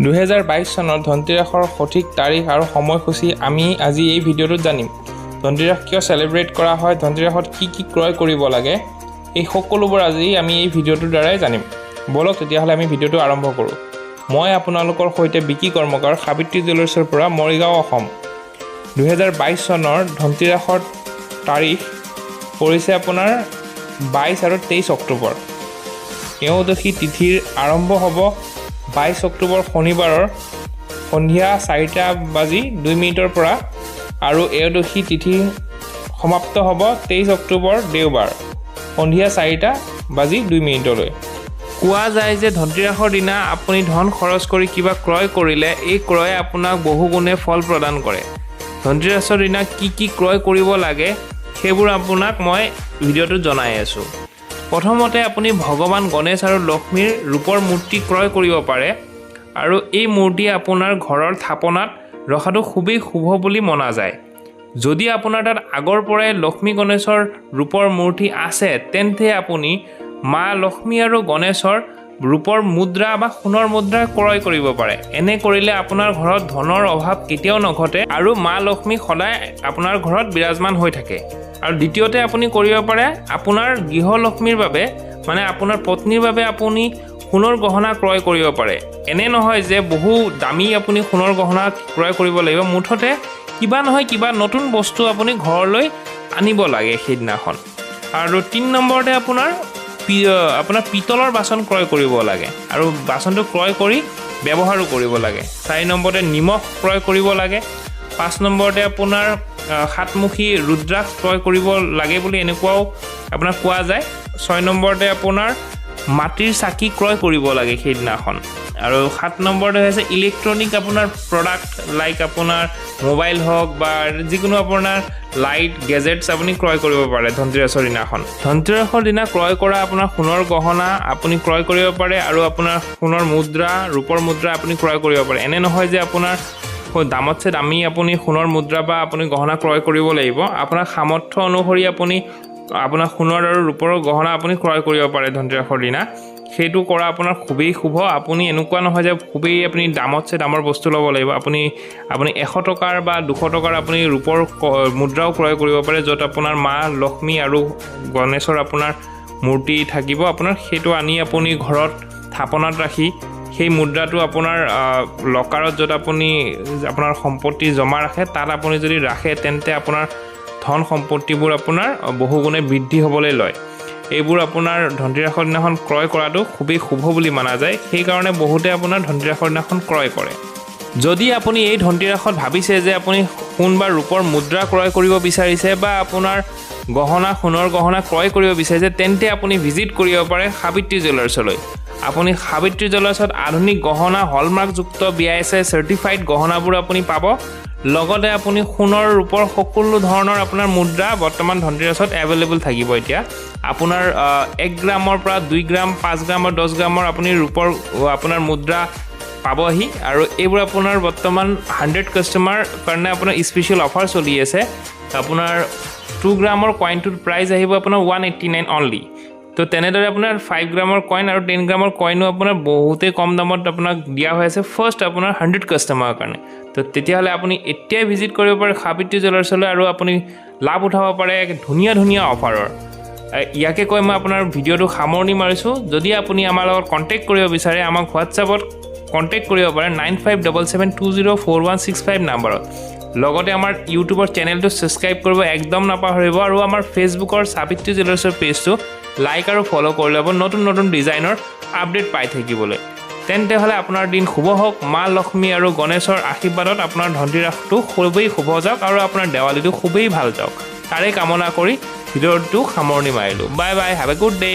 2022 চনৰ ধনতিৰাসৰ সঠিক তাৰিখ আৰু সময়সূচী আমি আজি এই ভিডিঅ'টোত জানিম। ধনতিৰাস কিয় সেলিব্ৰেট কৰা হয়, ধনতিৰাসত কি ক্ৰয় কৰিব লাগে, এই সকলোবোৰ আজি আমি এই ভিডিঅ'টোৰ দ্বাৰাই জানিম। বলক তেতিয়াহ'লে আমি ভিডিঅ'টো আৰম্ভ কৰোঁ। মই আপোনালোকৰ সৈতে বিকি কৰ্মকাৰ সাবিত্ৰী জুৱেলাৰ্ছৰ পৰা মৰিগাঁও অসম। 2022 চনৰ ধনতিৰাসৰ তাৰিখ পৰিছে আপোনাৰ 22 আৰু 23 অক্টোবৰ। এওঁদশী তিথিৰ আৰম্ভ হ'ব 22 অক্টোবৰ শনিবাৰৰ সন্ধিয়া 4:02 পৰা আৰু এওঁদশী তিথি সমাপ্ত হ'ব 23 অক্টোবৰ দেওবাৰ সন্ধিয়া 4:02 কোৱা যায় যে ধনতিৰাসৰ দিনা আপুনি ধন খৰচ কৰি কিবা ক্ৰয় কৰিলে এই ক্ৰয়ে আপোনাক বহুগুণে ফল প্ৰদান কৰে। ধনতিৰাসৰ দিনা কি ক্ৰয় কৰিব লাগে সেইবোৰ আপোনাক মই ভিডিঅ'টোত জনাই আছোঁ। প্ৰথমতে আপুনি ভগৱান গণেশ আৰু লক্ষ্মীৰ ৰূপৰ মূৰ্তি ক্ৰয় কৰিব পাৰে আৰু এই মূৰ্তি আপোনাৰ ঘৰৰ থাপনাত ৰখাটো খুবেই শুভ বুলি মনা যায়। যদি আপোনাৰ তাত আগৰ পৰাই লক্ষ্মী গণেশৰ ৰূপৰ মূৰ্তি আছে তেন্তে আপুনি মা লক্ষ্মী আৰু গণেশৰ ৰূপৰ মুদ্ৰা বা সোণৰ মুদ্ৰা ক্ৰয় কৰিব পাৰে। এনে কৰিলে আপোনাৰ ঘৰত ধনৰ অভাৱ কেতিয়াও নঘটে আৰু মা লক্ষ্মী সদায় আপোনাৰ ঘৰত বিৰাজমান হৈ থাকে। আৰু দ্বিতীয়তে আপুনি কৰিব পাৰে আপোনাৰ গৃহলক্ষ্মীৰ বাবে মানে আপোনাৰ পত্নীৰ বাবে আপুনি সোণৰ গহনা ক্ৰয় কৰিব পাৰে। এনে নহয় যে বহু দামী আপুনি সোণৰ গহনা ক্ৰয় কৰিব লাগিব, মুঠতে কিবা নহয় কিবা নতুন বস্তু আপুনি ঘৰলৈ আনিব লাগে সেইদিনাখন। আৰু 3 নম্বৰতে আপোনাৰ পিতলৰ বাচন ক্ৰয় কৰিব লাগে আৰু বাচনটো ক্ৰয় কৰি ব্যৱহাৰো কৰিব লাগে। 4 নম্বৰতে নিমখ ক্ৰয় কৰিব লাগে। 5 নম্বৰতে আপোনাৰ সাতমুখী ৰুদ্ৰাক্ষ ক্ৰয় কৰিব লাগে বুলি এনেকুৱাও আপোনাৰ কোৱা যায়। 6 নম্বৰতে আপোনাৰ মাটিৰ চাকি ক্ৰয় কৰিব লাগে সেইদিনাখন। আৰু 7 নম্বৰতে হৈছে ইলেক্ট্ৰনিক আপোনাৰ প্ৰডাক্ট লাইক আপোনাৰ মোবাইল হওক বা যিকোনো আপোনাৰ লাইট গেজেটছ আপুনি ক্ৰয় কৰিব পাৰে ধনতিৰাসৰ দিনাখন। ধনতিৰাসৰ দিনা ক্ৰয় কৰা আপোনাৰ সোণৰ গহনা আপুনি ক্ৰয় কৰিব পাৰে আৰু আপোনাৰ সোণৰ মুদ্ৰা ৰূপৰ মুদ্ৰা আপুনি ক্ৰয় কৰিব পাৰে। এনে নহয় যে আপোনাৰ দামতছে দামী আপুনি সোণৰ মুদ্ৰা বা আপুনি গহনা ক্ৰয় কৰিব লাগিব। আপোনাৰ সামৰ্থ্য অনুসৰি আপুনি আপোনাৰ সোণৰ আৰু ৰূপৰ গহনা আপুনি ক্ৰয় কৰিব পাৰে ধনতিৰাসৰ দিনা। সেইটো কৰা আপোনাৰ খুবেই শুভ। আপুনি এনেকুৱা নহয় যে খুবেই আপুনি দামতছে দামৰ বস্তু ল'ব লাগিব। আপুনি 100 টকাৰ বা 200 টকাৰ আপুনি ৰূপৰ মুদ্ৰাও ক্ৰয় কৰিব পাৰে, য'ত আপোনাৰ মা লক্ষ্মী আৰু গণেশৰ আপোনাৰ মূৰ্তি থাকিব। আপোনাৰ সেইটো আনি আপুনি ঘৰত থাপনাত ৰাখি সেই মুদ্ৰাটো আপোনাৰ লকাৰত য'ত আপুনি আপোনাৰ সম্পত্তি জমা ৰাখে তাত আপুনি যদি ৰাখে তেন্তে আপোনাৰ ধন সম্পত্তিবোৰ আপোনাৰ বহুগুণে বৃদ্ধি হ'বলৈ লয়। এইবোৰ আপোনাৰ ধনতিৰাসৰ দিনাখন ক্ৰয় কৰাটো খুবেই শুভ বুলি মনা যায়। সেইকাৰণে বহুতে আপোনাৰ ধনতিৰাসৰ দিনাখন ক্ৰয় কৰে। যদি আপুনি এই ধনতিৰাসত ভাবিছে যে আপুনি সোণ বা ৰূপৰ মুদ্ৰা ক্ৰয় কৰিব বিচাৰিছে বা আপোনাৰ সোণৰ গহনা ক্ৰয় কৰিব বিচাৰিছে তেন্তে আপুনি ভিজিট কৰিব পাৰে সাবিত্ৰী জুৱেলাৰ্ছলৈ। আপুনি সাবিত্ৰী জুৱেলাৰ্ছত আধুনিক গহনা হলমাৰ্কযুক্ত BIS চাৰ্টিফাইড গহনাবোৰ আপুনি পাব। লগতে আপুনি সোণৰ ৰূপৰ সকলো ধৰণৰ আপোনাৰ মুদ্ৰা বৰ্তমান ধনতিৰাসত এভেইলেবল থাকিব। এতিয়া আপোনাৰ 1 গ্ৰামৰ পৰা 2 গ্ৰাম 5 গ্ৰাম আৰু 10 গ্ৰামৰ আপুনি ৰূপৰ আপোনাৰ মুদ্ৰা পাবহি আৰু এইবোৰ আপোনাৰ বৰ্তমান 100 কাষ্টমাৰ কাৰণে আপোনাৰ স্পেচিয়েল অফাৰ চলি আছে। আপোনাৰ 2 গ্ৰামৰ কইনটোৰ প্ৰাইচ আহিব আপোনাৰ 189 অনলি। তো তেনেদৰে আপোনাৰ 5 গ্ৰামৰ কইন আৰু 10 গ্ৰামৰ কইনো আপোনাৰ বহুতেই কম দামত আপোনাক দিয়া হৈ আছে ফাৰ্ষ্ট আপোনাৰ 100 কাষ্টমাৰৰ কাৰণে। তো তেতিয়াহ'লে আপুনি এতিয়াই ভিজিট কৰিব পাৰে সাবিত্ৰী জুৱেলাৰ্ছলৈ আৰু আপুনি লাভ উঠাব পাৰে ধুনীয়া অফাৰৰ। ইয়াকে কৈ মই আপোনাৰ ভিডিঅ'টো সামৰণি মাৰিছোঁ। যদি আপুনি আমাৰ লগত কণ্টেক্ট কৰিব বিচাৰে আমাক হোৱাটছআপত কণ্টেক্ট কৰিব পাৰে 9577204165 নাম্বাৰত। লগতে আমাৰ ইউটিউবৰ চেনেলটো ছাবস্ক্ৰাইব কৰিব একদম নাপাহৰিব আৰু আমাৰ ফেচবুকৰ সাবিত্ৰী জুৱেলাৰ্ছৰ পেজটো লাইক আৰু ফ'ল' কৰি ল'ব নতুন ডিজাইনৰ আপডেট পাই থাকিবলৈ। তেন্তে হ'লে আপোনাৰ দিন শুভ হওক। মা লক্ষ্মী আৰু গণেশৰ আশীৰ্বাদত আপোনাৰ ধনতিৰাসটো খুবেই শুভ যাওক আৰু আপোনাৰ দেৱালীটো খুবেই ভাল যাওক। তাৰে কামনা কৰি ভিডিঅ'টো সামৰণি মাৰিলোঁ। Bye bye, have a good day.